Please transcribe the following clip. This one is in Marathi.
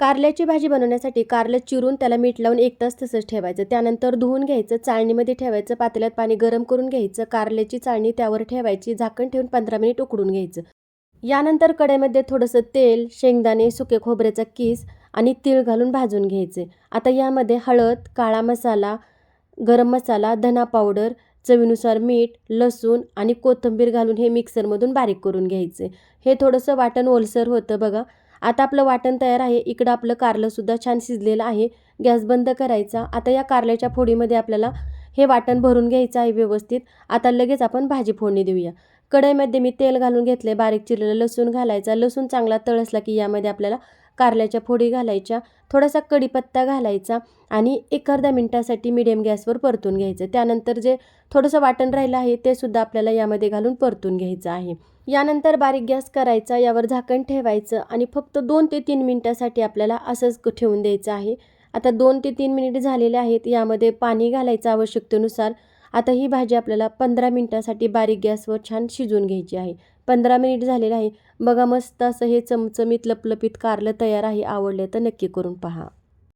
कारल्याची भाजी बनवण्यासाठी कारलं चिरून त्याला मीठ लावून 1 तास तसंच ठेवायचं. त्यानंतर धुवून घ्यायचं, चाळणीमध्ये ठेवायचं, पातेल्यात पाणी गरम करून घ्यायचं, कारल्याची चाळणी त्यावर ठेवायची, झाकण ठेवून 15 मिनिट उकडून घ्यायचं. यानंतर कढईमध्ये थोडंसं तेल, शेंगदाणे, सुके खोबऱ्याचा कीस आणि तीळ घालून भाजून घ्यायचे. आता यामध्ये हळद, काळा मसाला, गरम मसाला, धना पावडर, चवीनुसार मीठ, लसूण आणि कोथिंबीर घालून हे मिक्सरमधून बारीक करून घ्यायचे. हे थोडंसं वाटण ओलसर होतं बघा. आता आपलं वाटण तयार आहे. इकडं आपलं कारलंसुद्धा छान शिजलेलं आहे. गॅस बंद करायचा. आता या कारल्याच्या फोडीमध्ये आपल्याला हे वाटण भरून घ्यायचं आहे व्यवस्थित. आता लगेच आपण भाजी फोडणी देऊया. कढईमध्ये मी तेल घालून घेतले, बारीक चिरलेलं लसूण घालायचा. लसूण चांगला तळसला की यामध्ये आपल्याला कारल्याच्या फोडी घालायच्या, थोडासा कढीपत्ता घालायचा आणि एक अर्धा मिनिटासाठी मीडियम गॅसवर परतून घ्यायचं. त्यानंतर जे थोडंसं वाटण राहिलं आहे ते सुद्धा आपल्याला यामध्ये घालून परतून घ्यायचं आहे. यानंतर बारीक गॅस करायचा, यावर झाकण ठेवायचं आणि फक्त 2 ते 3 मिनिटासाठी आपल्याला असंच ठेवून द्यायचं आहे. आता 2 ते 3 मिनिट झालेले आहेत. यामध्ये पाणी घालायचं आवश्यकतेनुसार. आता ही भाजी आपल्याला 15 मिनिटासाठी बारीक गॅसवर छान शिजवून घ्यायची आहे. 15 मिनिट झालेले आहे. बघा मस्त असं हे चमचमीत लपलपीत कारलं तयार आहे. आवडले तर नक्की करून पहा.